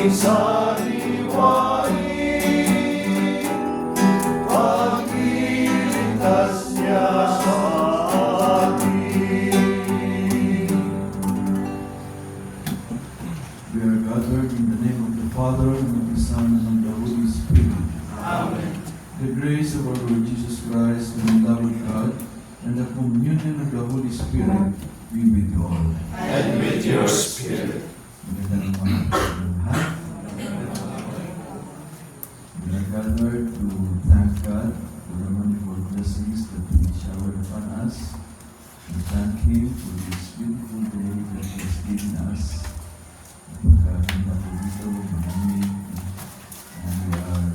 sariwain, pagliligtas niya sa atin. We are gathered in the name of the Father, and of the Son, and of the Holy Spirit. Amen. The grace of our Lord Jesus Christ, and the love of God, and the communion of the Holy Spirit be with you all. And with your spirit. Magandang umaga. We are gathered to thank God for the wonderful blessings that He showered upon us. We thank Him for this beautiful day that He has given us. Pagkakita po dito, malamig, and we are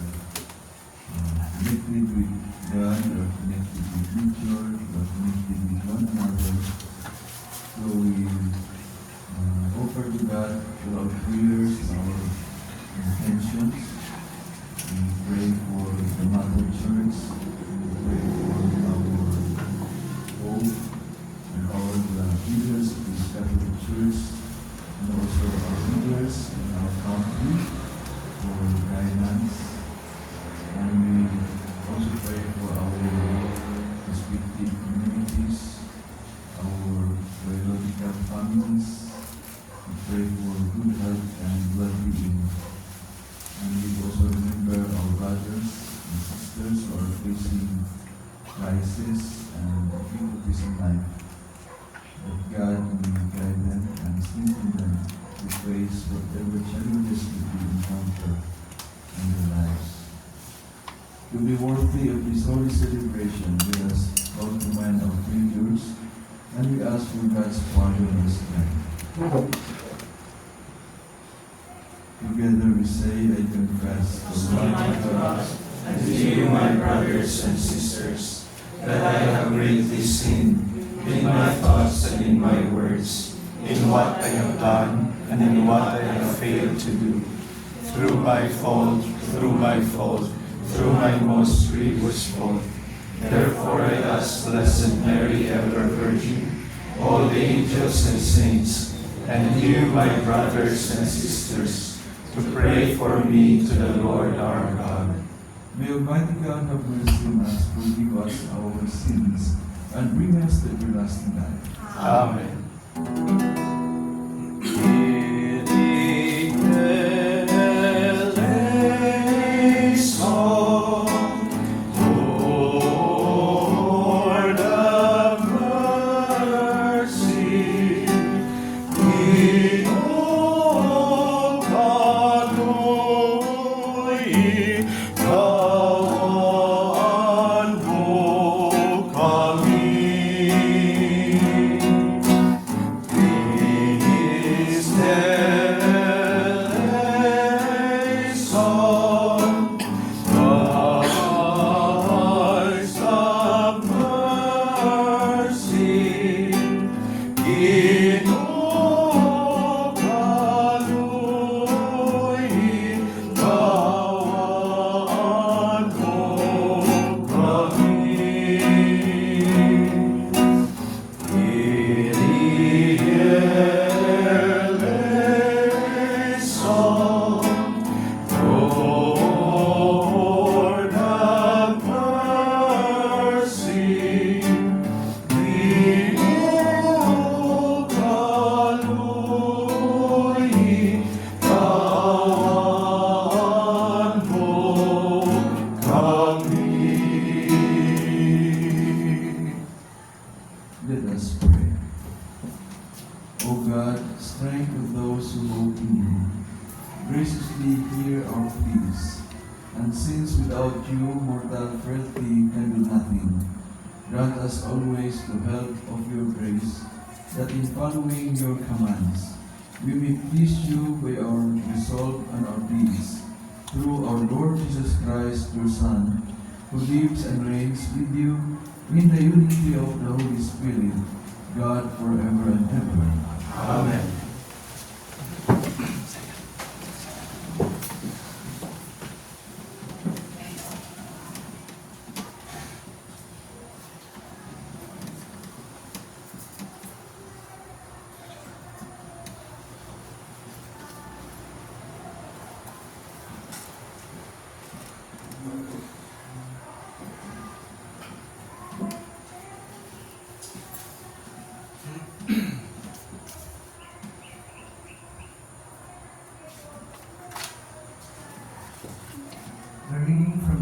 connected with God, we are connected with nature, we are connected with one another. So we offer to God our prayers, our intentions. We pray for the Mother Church, we pray for our Pope, and all the leaders of this Catholic Church, and also our leaders in our country for guidance. And we also pray for our respective communities, our biological families. We pray for good health and well-being. And we also remember our brothers and sisters who are facing crisis and difficulties in life. That God may guide them and strengthen them to face whatever challenges that we encounter in their lives. To be worthy of this holy celebration, let us call to mind our failures, and we ask for God's pardon and strength. Together we say, I confess To God and to you, my brothers and sisters, that I have greatly sinned in my thoughts and in my words, in what I have done and in what I have failed to do, through my fault, through my most grievous fault. Therefore I ask Blessed Mary, ever Virgin, all the angels and saints, and you, my brothers and sisters, to pray for me to the Lord our God. May Almighty God have mercy on us, forgive us our sins, and bring us to everlasting life. Amen. Let us pray. O God, strength of those who hope in you, graciously hear our pleas. And since without you mortal frailty can do nothing, grant us always the help of your grace, that in following your commands, we may please you by our resolve and our deeds, through our Lord Jesus Christ, your Son, who lives and reigns with you in the unity of the Holy Spirit, God forever and ever. Amen.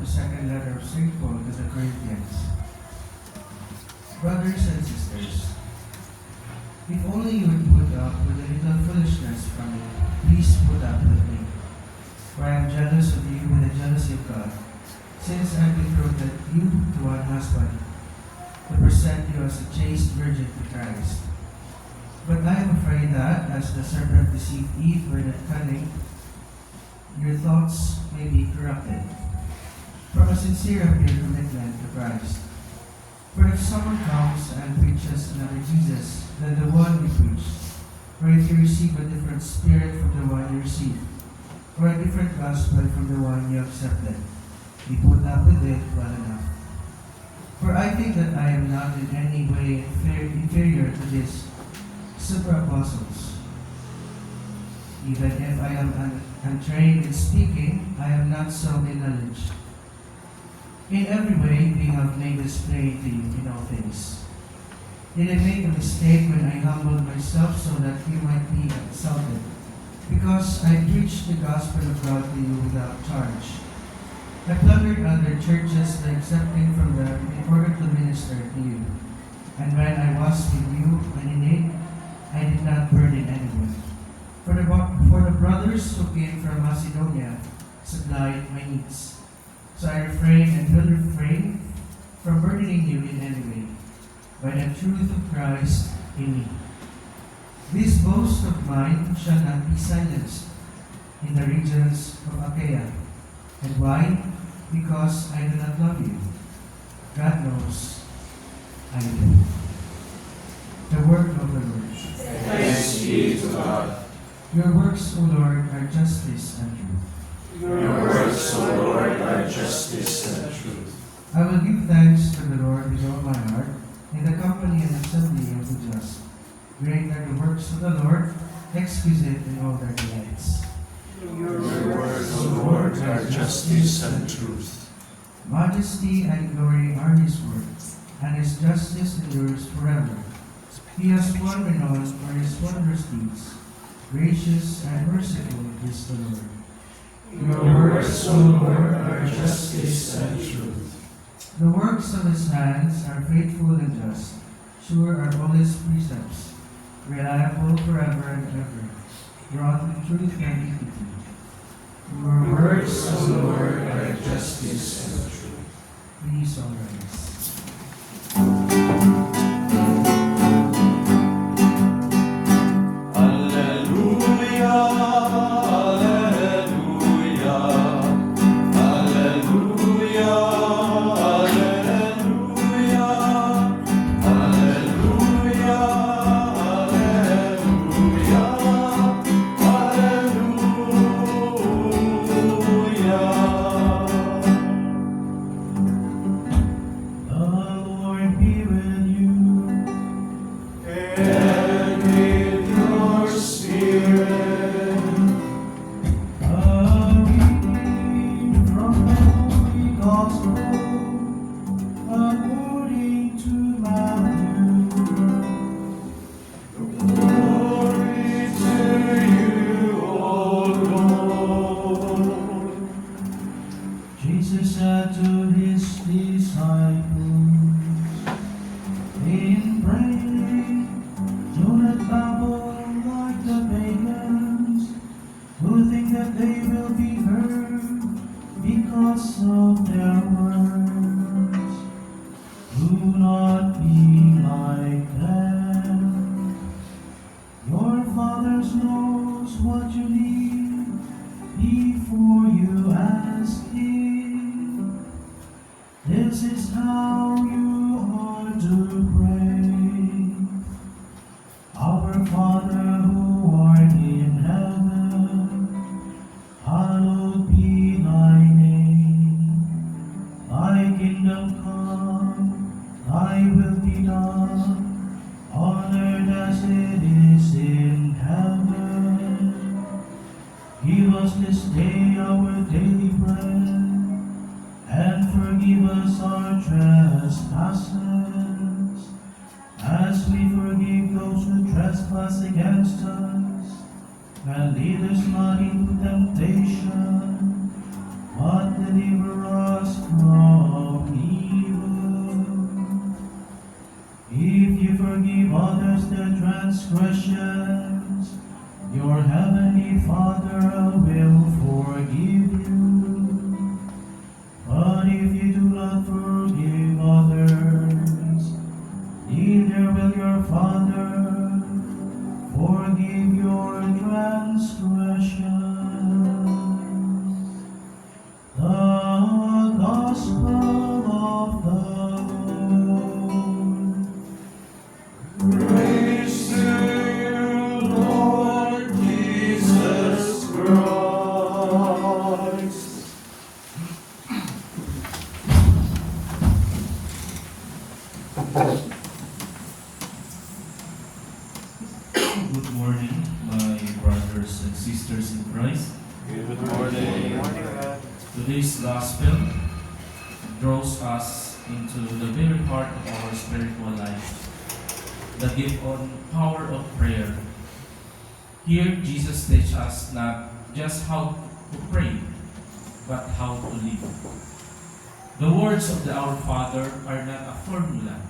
from the second letter of St. Paul to the Corinthians. Brothers and sisters, if only you would put up with a little foolishness from me, please put up with me. For I am jealous of you with the jealousy of God, since I betrothed you to one husband, to present you as a chaste virgin to Christ. But I am afraid that, as the serpent deceived Eve with cunning, your thoughts may be corrupted from a sincere and pure commitment to Christ. For if someone comes and preaches another Jesus than the one we preach, or if you receive a different spirit from the one you received, or a different gospel from the one you accepted, we put up with it well enough. For I think that I am not in any way inferior to these super apostles. Even if I am untrained in speaking, I am not so in knowledge. In every way, we have made this plain to you in all things. Did I make a mistake when I humbled myself so that you might be exalted? Because I preached the gospel of God to you without charge. I plundered other churches by accepting from them in order to minister to you. And when I was with you and in need, I did not burden anyone. For the brothers who came from Macedonia supplied my needs. So I refrain and will refrain from burdening you in any way, by the truth of Christ in me. This boast of mine shall not be silenced in the regions of Achaia. And why? Because I do not love you. God knows I do. The word of the Lord. Thanks be to God. Your works, O Lord, are justice and truth. Your works, O Lord, are justice and truth. I will give thanks to the Lord with all my heart, in the company and assembly of the just. Great are the works of the Lord, exquisite in all their delights. Your works, O Lord, are justice and truth. Majesty and glory are his works, and his justice endures forever. He has won renown for his wondrous deeds. Gracious and merciful is the Lord. Your works, O Lord, are justice and truth. The works of his hands are faithful and just. Sure are all his precepts, reliable forever and ever, wrought with truth and equity. Your works, O Lord, are justice and truth. Please all rise. Jesus said to his disciples, in praying, do not babble like the pagans, who think that they will be heard because of their words. Do not be like them. Your Father knows what you need before you ask Him. This is how you ought to pray. Our Father who art in heaven, hallowed be thy name. Thy kingdom come, thy will be done, on earth as it is in heaven. Give us this day our daily bread, and forgive us our trespasses, as we forgive those who trespass against us. And lead us not into temptation, but deliver us Heavenly Father will forgive you. But if you do not forgive others, neither will your Father forgive your transgressions. The Gospel of the Lord. Praise to you, Lord Jesus Christ. Good morning, my brothers and sisters in Christ. Good morning. Today's Gospel draws us into the very heart of our spiritual life, the gift on power of prayer. Here, Jesus teaches us not just how to pray, but how to live. The words of the Our Father are not a formula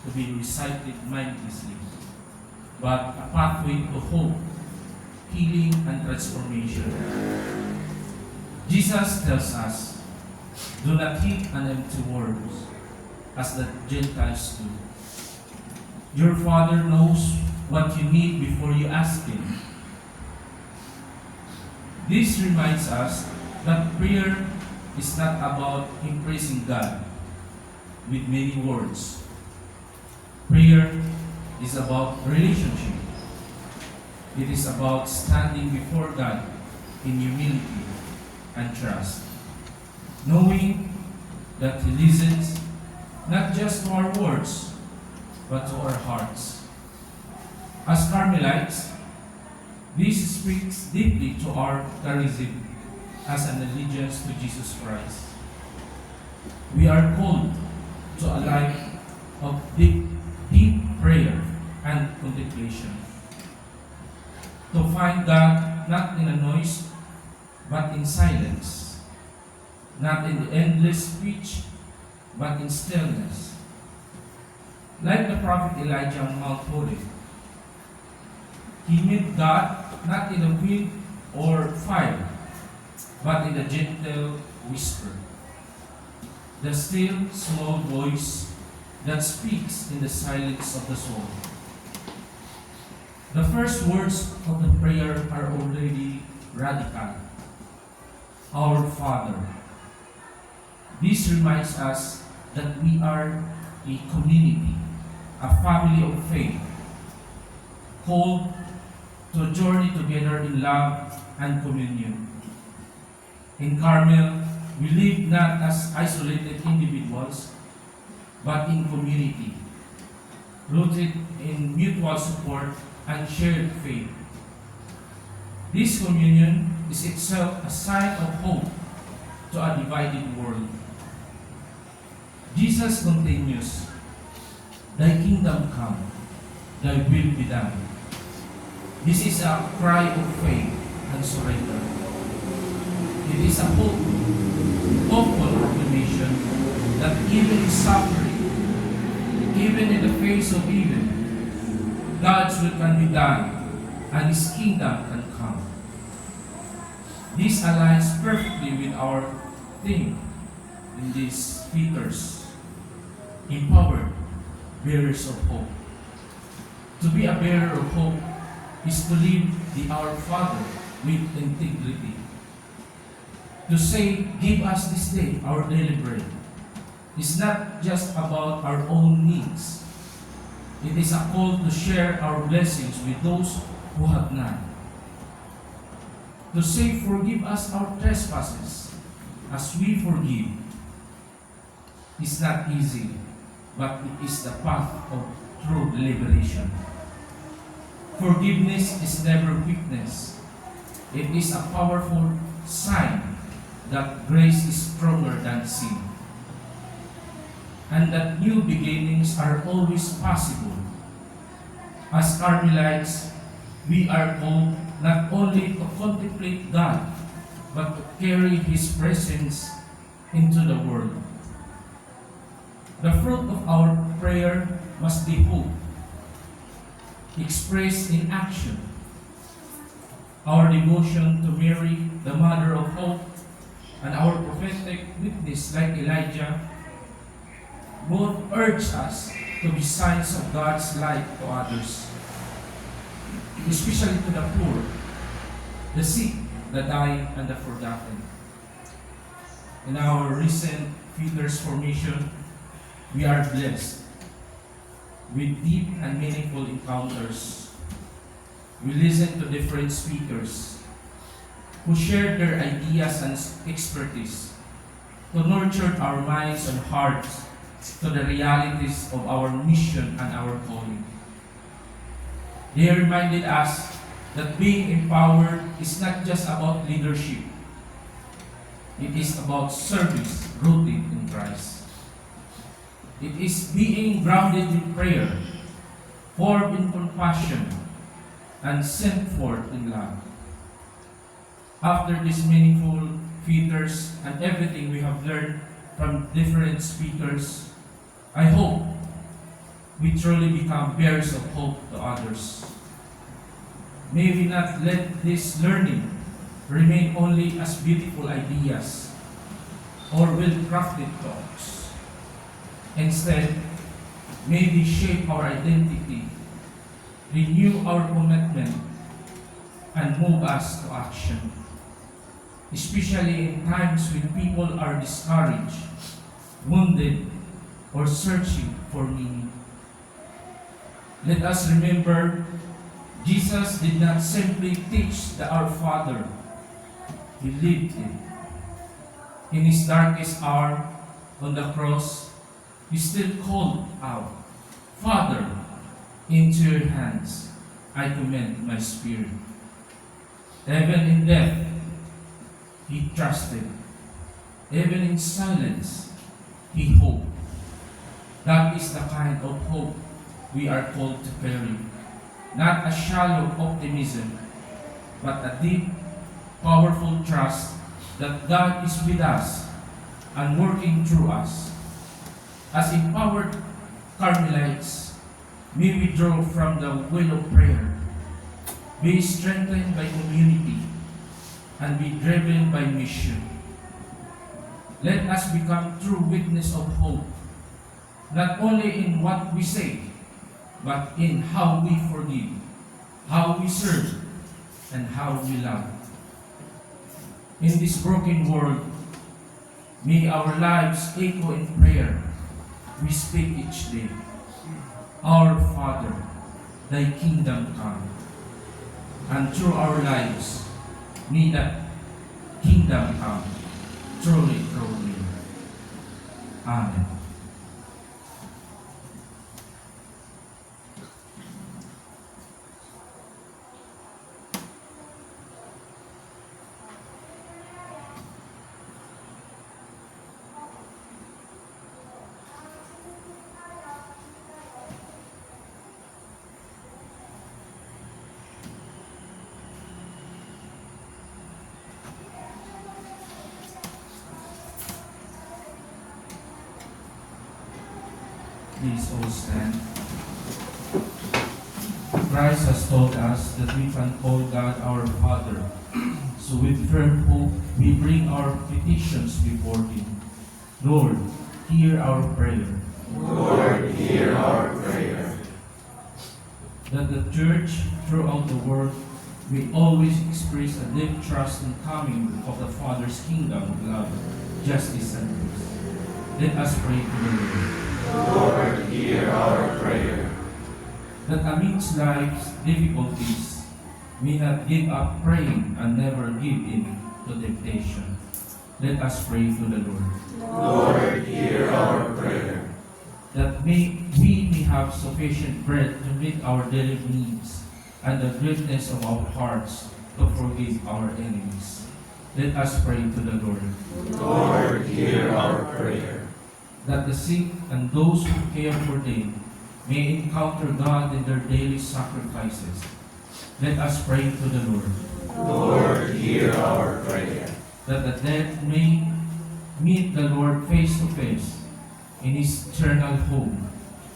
to be recited mindlessly, but a pathway to hope, healing, and transformation. Jesus tells us, do not heap on empty words, as the Gentiles do. Your Father knows what you need before you ask Him. This reminds us that prayer is not about impressing God with many words. Prayer is about relationship. It is about standing before God in humility and trust, knowing that He listens not just to our words, but to our hearts. As Carmelites, this speaks deeply to our charism as an allegiance to Jesus Christ. We are called to a life of deep prayer and contemplation, to find God not in a noise, but in silence, not in the endless speech, but in stillness. Like the prophet Elijah on Mount Horeb, he met God not in a wind or fire, but in a gentle whisper, the still small voice that speaks in the silence of the soul. The first words of the prayer are already radical. Our Father. This reminds us that we are a community, a family of faith, called to a journey together in love and communion. In Carmel, we live not as isolated individuals, but in community, rooted in mutual support and shared faith. This communion is itself a sign of hope to a divided world. Jesus continues, Thy kingdom come, Thy will be done. This is a cry of faith and surrender. It is a hopeful proclamation that even in suffering, even in the face of evil, God's will can be done and His kingdom can come. This aligns perfectly with our theme in these speakers, empowered bearers of hope. To be a bearer of hope is to live the Our Father with integrity. To say, give us this day our daily bread, is not just about our own needs. It is a call to share our blessings with those who have none. To say, forgive us our trespasses as we forgive, is not easy, but it is the path of true liberation. Forgiveness is never weakness. It is a powerful sign that grace is stronger than sin, and that new beginnings are always possible. As Carmelites, we are called not only to contemplate God, but to carry His presence into the world. The fruit of our prayer must be hope, expressed in action. our devotion to Mary, the Mother of Hope, and our prophetic witness like Elijah, both urge us to be signs of God's light to others, especially to the poor, the sick, the dying, and the forgotten. In our recent Feeders Formation, we are blessed with deep and meaningful encounters. We listen to different speakers who shared their ideas and expertise to nurture our minds and hearts to the realities of our mission and our calling. They reminded us that being empowered is not just about leadership. It is about service rooted in Christ. It is being grounded in prayer, formed in compassion, and sent forth in love. After these meaningful features and everything we have learned from different speakers, I hope we truly become bearers of hope to others. May we not let this learning remain only as beautiful ideas or well-crafted talks. Instead, may they shape our identity, renew our commitment, and move us to action, especially in times when people are discouraged, wounded, or searching for meaning. Let us remember, Jesus did not simply teach the Our Father, He lived it. In His darkest hour on the cross, He still called out, Father, into your hands I commend my spirit. Even in death, He trusted. Even in silence, He hoped. That is the kind of hope we are called to carry. Not a shallow optimism, but a deep, powerful trust that God is with us and working through us. As empowered Carmelites, may we draw from the well of prayer, be strengthened by community, and be driven by mission. Let us become true witness of hope, not only in what we say, but in how we forgive, how we serve, and how we love. In this broken world, may our lives echo in prayer we speak each day. Our Father, Thy kingdom come. And through our lives, may that kingdom come truly, truly. Amen. Please all stand. Christ has told us that we can call God our Father. So with firm hope, we bring our petitions before Him. Lord, hear our prayer. Lord, hear our prayer. That the Church throughout the world may always express a deep trust in coming of the Father's kingdom, love, justice, and peace. Let us pray to the Lord. Lord, hear our prayer. That amidst life's difficulties, we not give up praying and never give in to temptation. Let us pray to the Lord. Lord, hear our prayer. That we may have sufficient bread to meet our daily needs and the greatness of our hearts to forgive our enemies. Let us pray to the Lord. Lord, hear our prayer. That the sick and those who care for them may encounter God in their daily sacrifices. Let us pray to the Lord. Lord, hear our prayer. That the dead may meet the Lord face to face in His eternal home.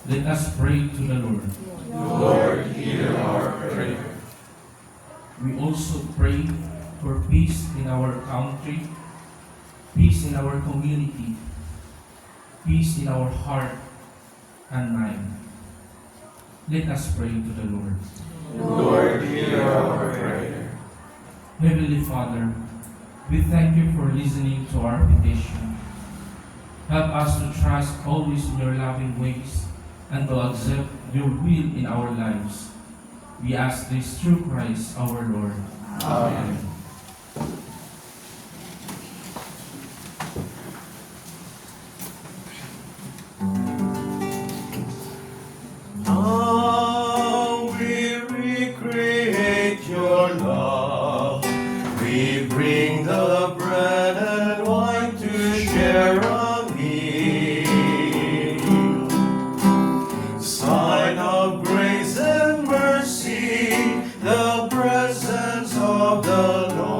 Let us pray to the Lord. Lord, hear our prayer. we also pray for peace in our country, peace in our community, peace in our heart and mind. Let us pray to the Lord. Lord, hear our prayer. Heavenly Father, we thank you for listening to our petition. Help us to trust always in your loving ways and to accept your will in our lives. We ask this through Christ our Lord. Amen. How we recreate your love. We bring the bread and wine to share a meal. Sign of grace and mercy, the presence of the Lord.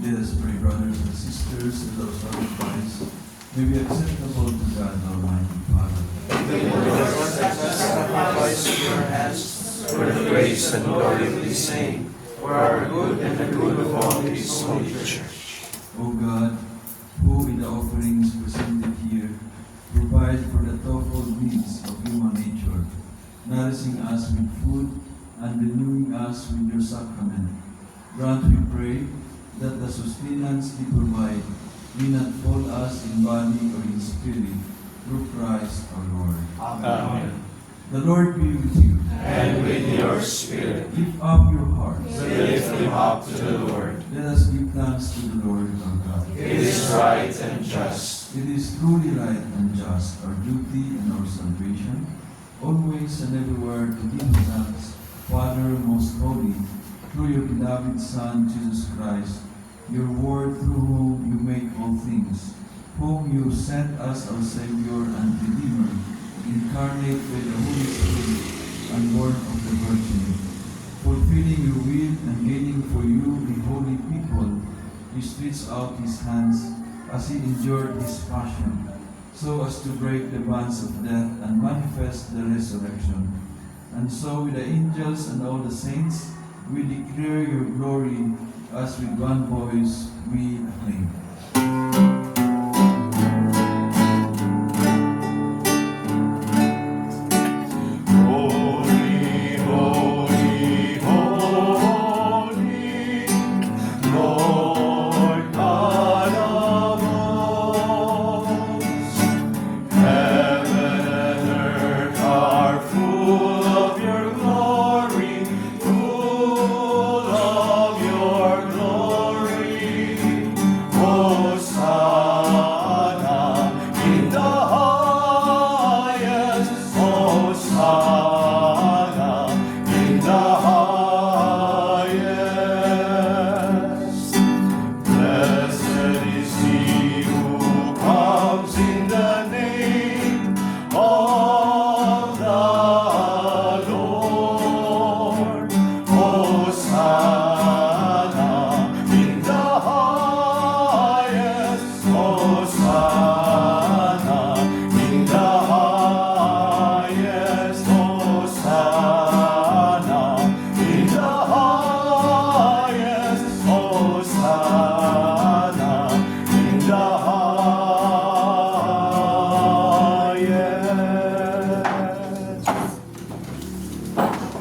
Let us pray, brothers and sisters, that our sacrifice may be acceptable to God, Almighty Father. Sacrifice of your hands for the grace and glory of His name, for our good and the good of all His holy church. O God, who in the offerings presented here provide for the twofold needs of human nature, nourishing us with food and renewing us with your sacrament, grant, we pray, that the sustenance they provide may not fall us in body or in spirit, through Christ our Lord. Amen. The Lord be with you. And with your spirit, Lift up your hearts. lift them up to the Lord. Let us give thanks to the Lord our God. It is right and just. It is truly right and just, our duty and our salvation, always and everywhere to give thanks, Father most holy, through your beloved Son, Jesus Christ, your word through whom you make all things, whom you sent as our Savior and Redeemer, incarnate by the Holy Spirit and born of the Virgin, fulfilling your will and gaining for you the holy people. He stretched out his hands as he endured his passion, so as to break the bonds of death and manifest the resurrection. And so with the angels and all the saints, we declare your glory, as with one voice we acclaim. Holy, holy, holy, Lord God of hosts. Heaven and earth are full of your glory, full of your glory. Hosanna in the highest, Hosanna in the highest. Blessed is he who comes in the name of the Lord. Hosanna in the highest, Hosanna in the highest, Hosanna in the highest, Hosanna in the highest.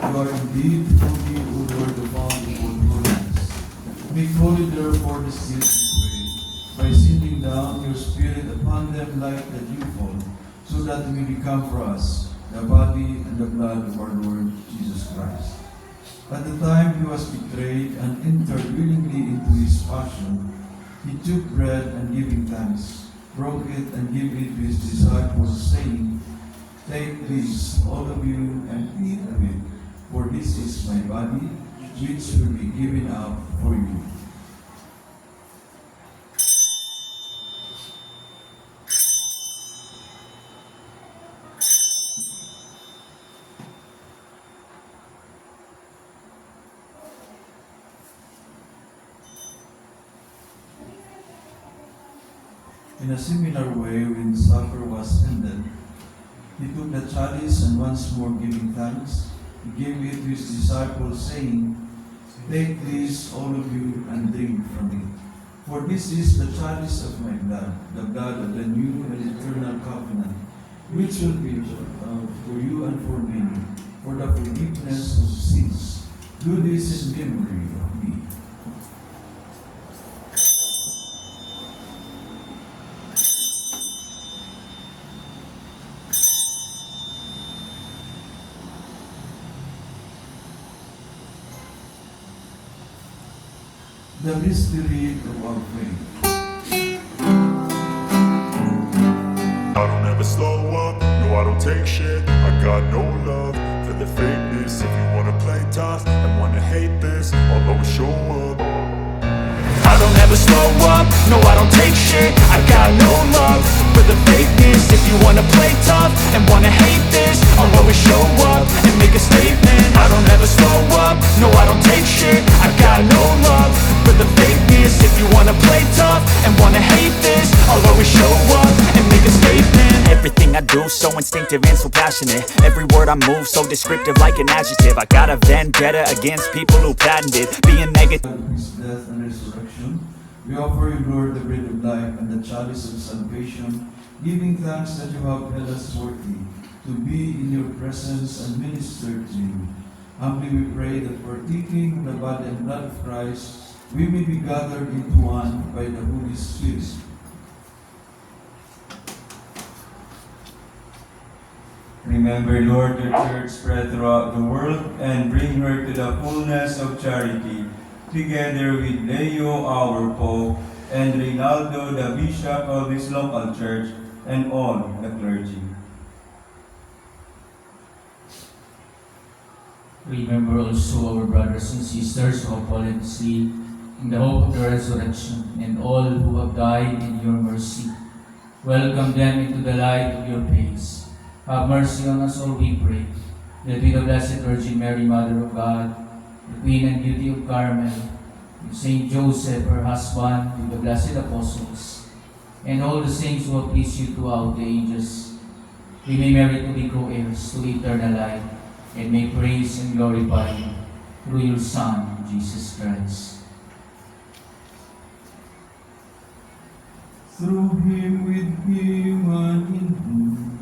You are indeed holy, O Lord, the fount of all holiness. Make holy therefore the seals, we pray, by sending down your Spirit upon them like the dewfall, so that they may become for us the body and the blood of our Lord Jesus Christ. At the time he was betrayed and entered willingly into his passion, he took bread and giving thanks, broke it and gave it to his disciples, saying, "Take this, all of you, and eat of it, for this is my body, which will be given up for you." In a similar way, when supper was ended, he took the chalice and once more giving thanks, he gave it to his disciples, saying, "Take this, all of you, and drink from it. For this is the chalice of my blood, the blood of the new and eternal covenant, which will be poured out for you and for many, for the forgiveness of sins. Do this in memory of me." The mystery of our faith. I don't ever slow up, no I don't take shit. I got no love for the fakeness. If you wanna play tough and wanna hate this, I'll always show up. I don't ever slow up, no I don't take shit. I got no love for the fakeness. If you wanna play tough and wanna hate this, I'll always show up and make a statement. I don't ever slow up, no I don't take shit. I got no love for the fakeness. If you wanna play tough and wanna hate this, I'll always show up and make a statement. Everything I do so instinctive and so passionate. Every word I move so descriptive like an adjective. I got a vendetta against people who patented being negative. His death and resurrection, we offer you, Lord, the bread of life and the chalice of salvation, giving thanks that you have held us worthy to be in your presence and minister to you. Humbly we pray that partaking of the body and blood of Christ, we may be gathered into one by the Holy Spirit. Remember, Lord, your church spread throughout the world and bring her to the fullness of charity, together with Leo, our Pope, and Reynaldo, the Bishop of his local church, and all the clergy. Remember also our brothers and sisters who have fallen asleep in the hope of the resurrection, and all who have died in your mercy. Welcome them into the light of your face. Have mercy on us all, we pray, that with the Blessed Virgin Mary, Mother of God, the Queen and Beauty of Carmel, with Saint Joseph, her husband, with the blessed apostles, and all the saints who have pleased you throughout the ages, we may merit to be co-heirs to eternal life, and may praise and glorify you through your Son, Jesus Christ. Through him, with him, and in him,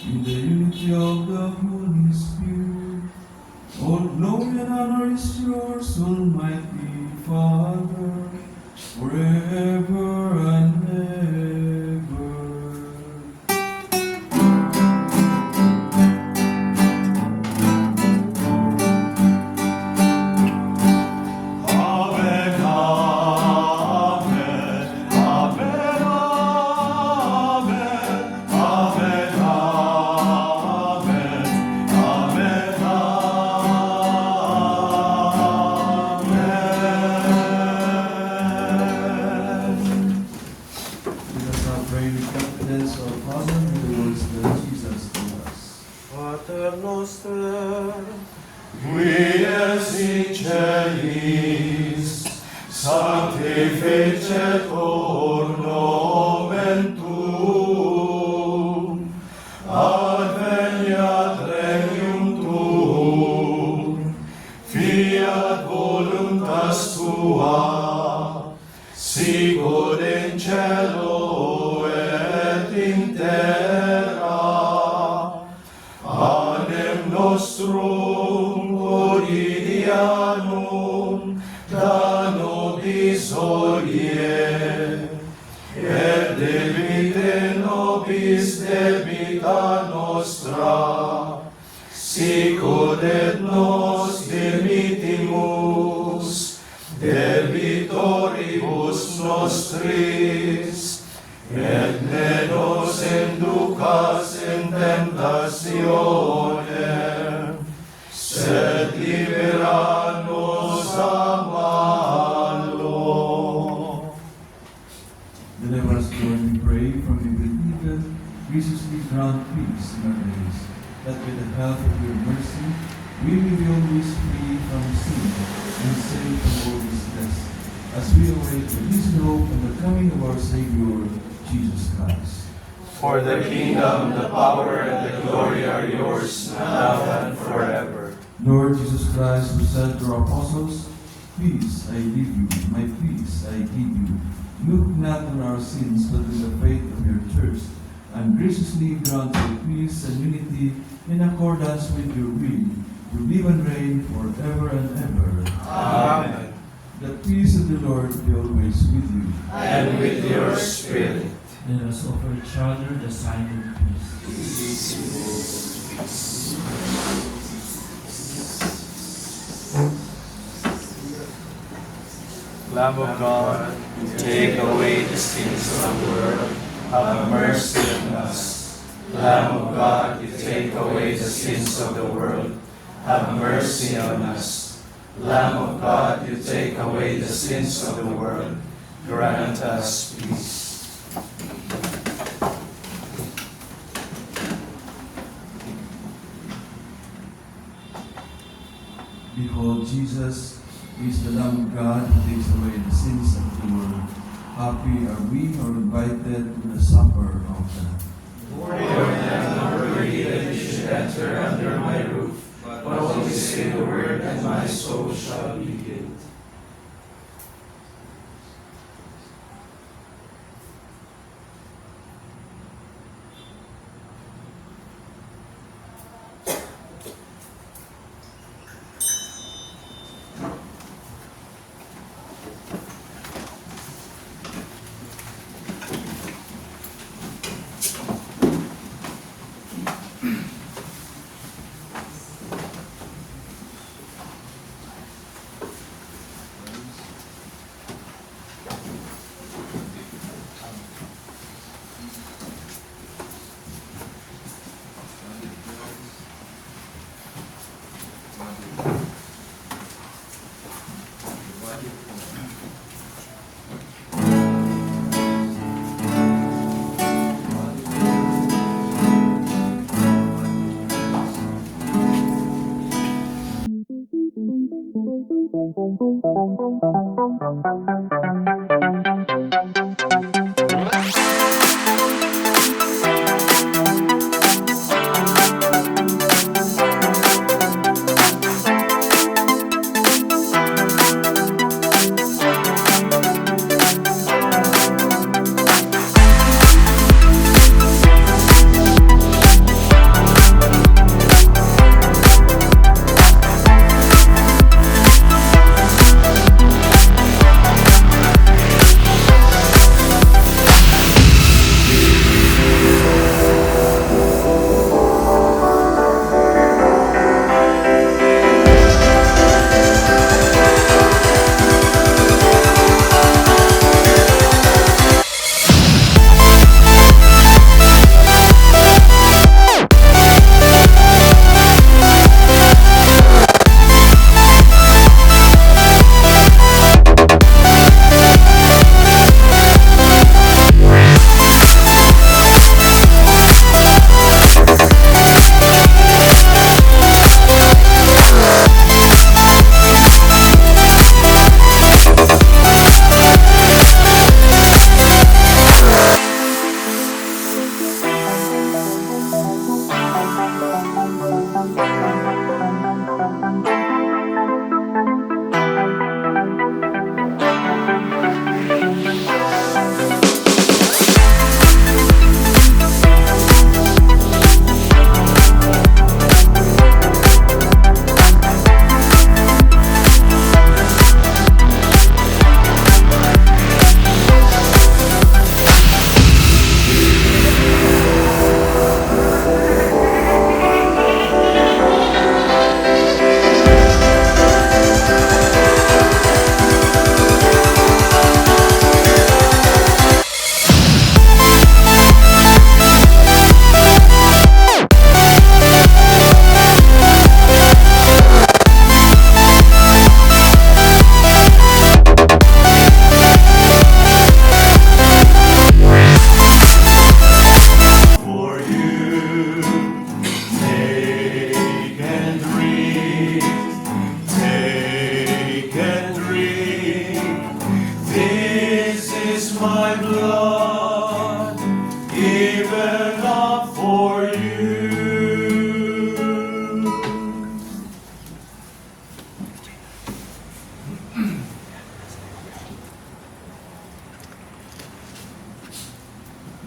in the unity of the Holy Spirit, all glory and honor is yours, Almighty Father, forever and ever. Amen, amen, amen, amen, amen, amen, amen. Let us now pray with confidence of Father in the words that Jesus told us. Pater noster, Qui es in celis, sanctificetur nomen tuum, adveniat regnum tuum, fiat voluntas tua, sicut in cielo et in terra. Panem nostrum quotidianum da nobis hodie, et dimitte nobis debita nostra, sicut et nos dimitimus, debitoribus nostris, et ne nos inducas in tentationem, sed libera nos a malo. Then let us join we pray from every evil, graciously grant peace in our days, that with the help of your mercy, we may be always free from sin and safe from all distress, as we await the risen hope and the coming of our Savior, Jesus Christ. For the kingdom, the power, and the glory are yours, now and forever. Lord Jesus Christ, who said to our apostles, "Peace I leave you, my peace I give you. Look not on our sins, but on the faith of your church, and graciously grant her peace and unity in accordance with your will, to live and reign forever and ever." Amen. The peace of the Lord be always with you. And with your spirit. Let us offer each other the sign of peace. Lamb of God, take away the sins of the world, have mercy on us. Lamb of God, you take away the sins of the world, have mercy on us. Lamb of God, you take away the sins of the world, grant us peace. Behold, Jesus is the Lamb of God who takes away the sins of the world. Happy are we who are invited to the supper of God. Lord, I am not worthy that you should enter under my roof, but only say the word, and my soul shall be healed.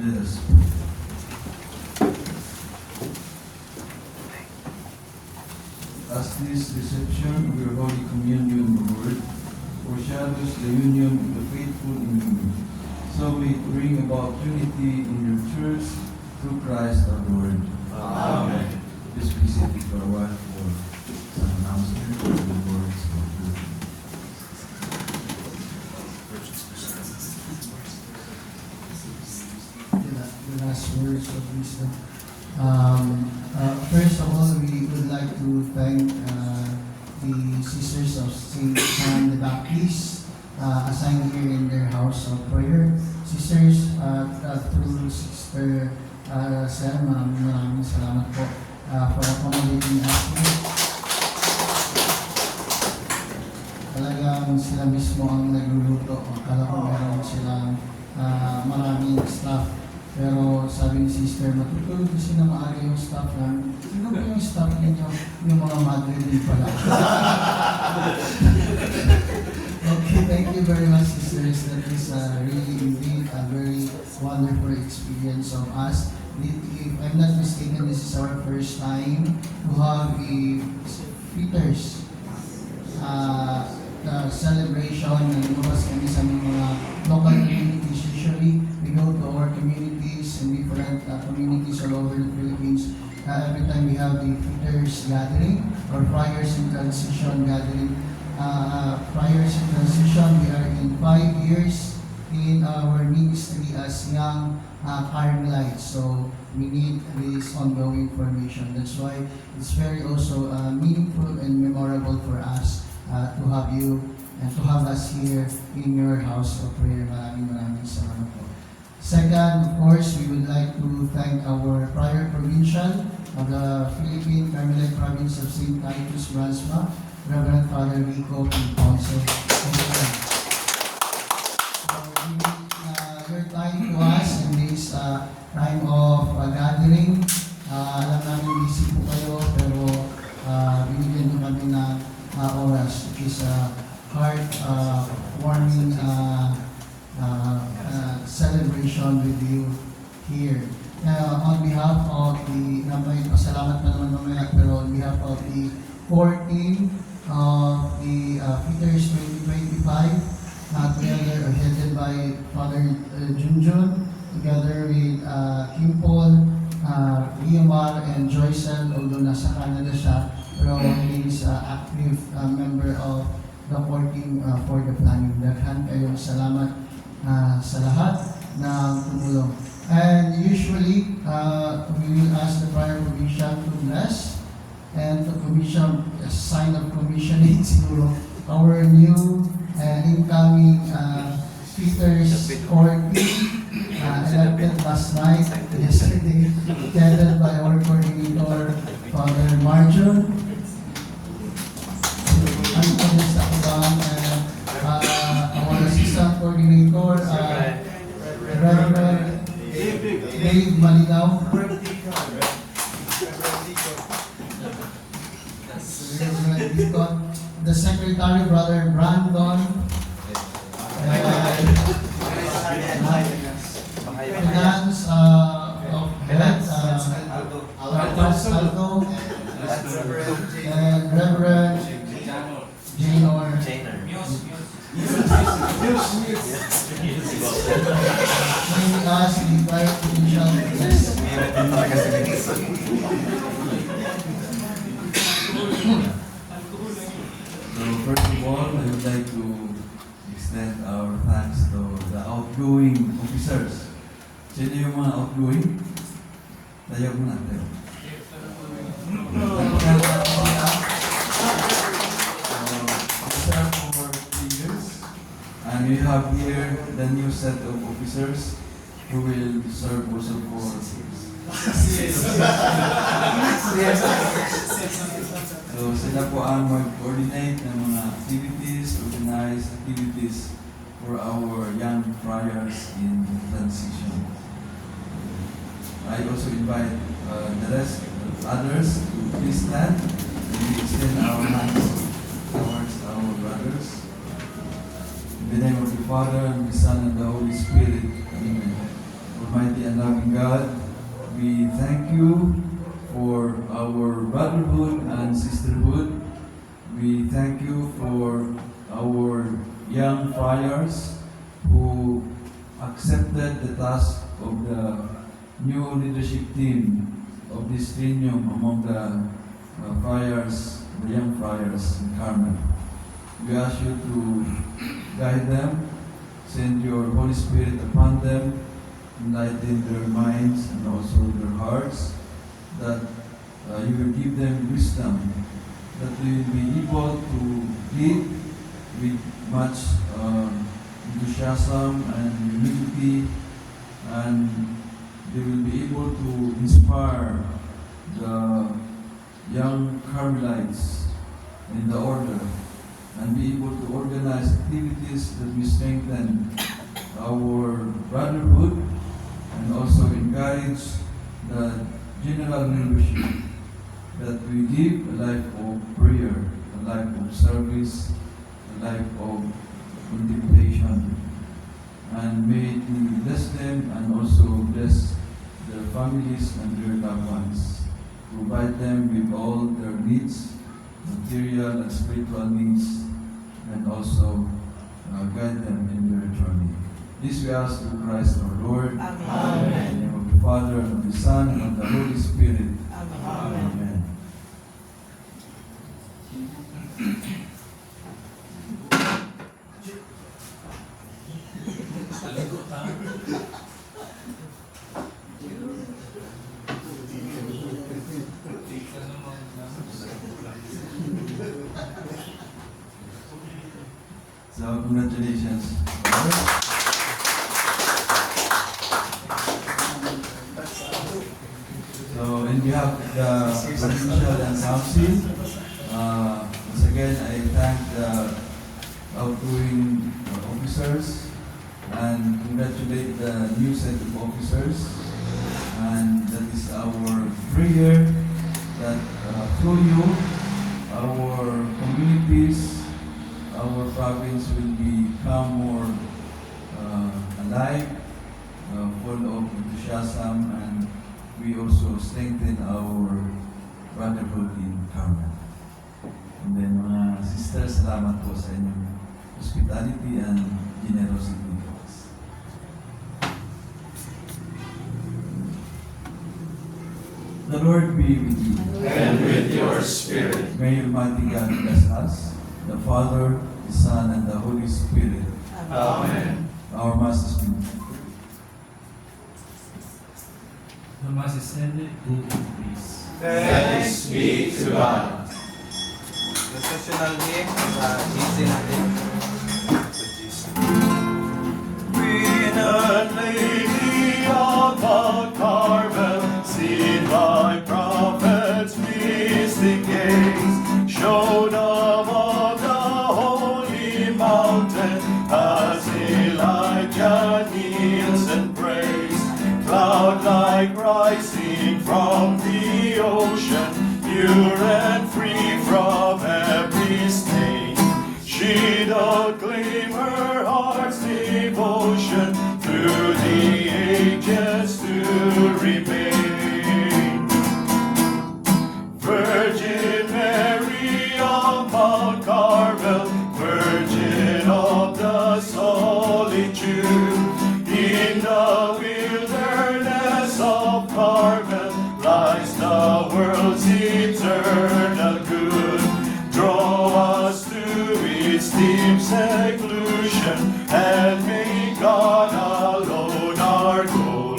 Let us pray. As this reception of your Holy Communion, Lord, foreshadows the union of the faithful in you, so may it bring about unity in your church through Christ our Lord. Amen. Please be seated for a while for some announcement of the words of the The last words of wisdom. First of all, we would like to thank the Sisters of St. John the Baptist assigned here in their house of prayer. Sisters, through Sister Sel, maraming salamat po for accommodating us here. Talagang sila mismo ang nagluluto. Akala ko meron silang maraming staff. Pero sabi ni Sister, matutulog kasi na maaga yung staff namin. Sino ba yung staff ninyo? Yung mga madre din pala. Okay, thank you very much, Sisters. That is really indeed a very wonderful experience of us. If I'm not mistaken, this is our first time to have a Peter's celebration na lumabas kami sa mga local communities. Usually, we go to our communities and different communities all over the Philippines. Every time we have the Peter's gathering or Friars in Transition gathering. Friars in Transition, we are in 5 years in our ministry as young Carmelites. So we need this ongoing formation. That's why it's very also meaningful and memorable for us to have you and to have us here in your house of prayer. Maraming salamat po. Second, of course, we would like to thank our prior provincial of the Philippine Carmelite Province of St. Titus, Bransma, Reverend Father Rico Ponce. Your time to us in this time of gathering. Alam namin busy po kayo, pero binigyan nyo kami na oras. It is a heart-warming celebration with you here. On behalf of the, pasalamat pa naman mamaya, pero on behalf of the 14 of the Peter's 2025, together headed by Father Junjun, together with Kim Paul, Guiomar, and Joycel, although nasa Canada siya, pero he is active member of the 14 for the planning. Daghan kayong salamat sa lahat na tumulong. And usually, we will ask the prior provision to bless and to commission, a sign of commissioning siguro, our new incoming Peter's core team, elected last night, yesterday, headed by our coordinator, Father Marjon. Our assistant coordinator, Reverend Dave Malinaw. Reverend Deacon. The secretary, Brother Brandon. Finance of Head, Aldo. And Reverend Janor. May we ask the prior provincial bless. So first of all, I would like to extend our thanks to the outgoing officers. Sino yung mga outgoing? Tayo muna tayo. Serve for 3 years. And we have here the new set of officers who will serve also for 6 years. So sila po ang mag-coordinate ng mga activities, organize activities for our young friars in transition. I also invite the rest others to please stand and we extend our hands towards our brothers. In the name of the Father, and the Son, and the Holy Spirit. Amen. For Almighty and loving God, we thank you for our brotherhood and sisterhood. We thank you for our young friars who accepted the task of the new leadership team of this trinium among the friars, the young friars in Carmel. We ask you to guide them, send your Holy Spirit upon them, enlighten their minds and also their hearts, that you will give them wisdom, that they will be able to lead with much enthusiasm and humility, and they will be able to inspire the young Carmelites in the order and be able to organize activities that will strengthen our brotherhood and also encourage the general membership, that we live a life of prayer, a life of service, a life of contemplation. And may it bless them and also bless their families and their loved ones. Provide them with all their needs, material and spiritual needs, and also guide them in their journey. This we ask through Christ our Lord. Amen. In the name of the Father, and of the Son, and of the Holy Spirit. Amen. Amen. So, congratulations. So, in behalf of the provincial and council, once again, I thank the outgoing officers and congratulate the new set of officers. And that is our prayer that through you, our communities, our province will become more alive, full of enthusiasm, and we also strengthen our brotherhood in Carmel. And then mga sisters, salamat po sa inyong hospitality and generosity. The Lord be with you. And with your spirit. May Almighty God bless us, the Father, the Son, and the Holy Spirit. Amen. Our Mass is moved. The Mass is ended. Go in peace. Thanks be to God. Processional name, easy natin. Queen and Lady of Mount Carmel, seen by prophets, mystic gaze, showed above the holy mountain as Elijah kneels and prays. Cloud-like rising from the ocean, pure and free from every stain. She doth claim her heart's devotion through the ages to remain. Virgin Mary of Mount Carmel, Virgin of the solitude, in the wilderness of Carmel lies the world's eternal good. Draw us to its deep seclusion and make God alone our goal.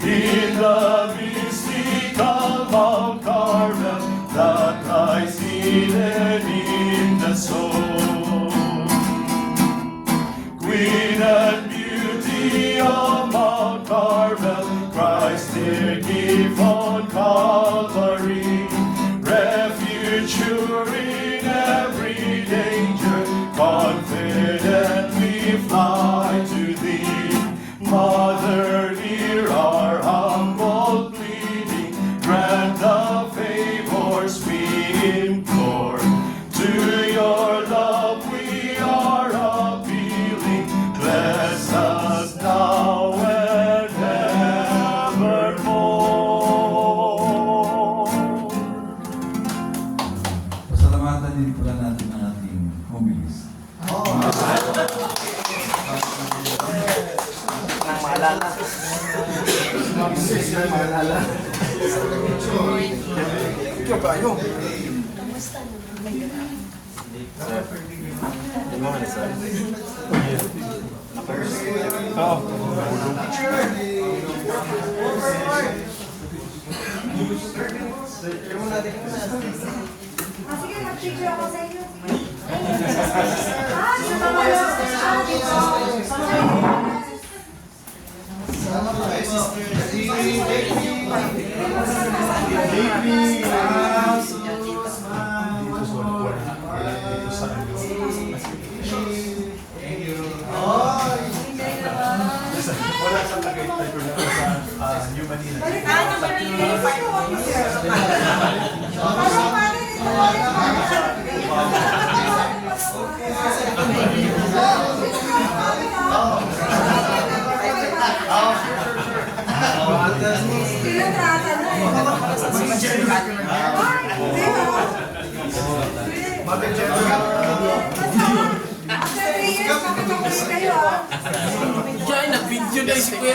In the mystical Mount Carmel that lies hidden in the soul. Queen and beauty of Mount Carmel, Christ their gift on Calvary, refuge sure in every danger, confident we fly to thee. Mother, hear our humble pleading, grant the favors we implore. To your love we are appealing, Sige, mag-picture ako sa inyo. Sama kayo. After 3 years, makakaulit kayo ah. Diyan, nag-video na si Kuya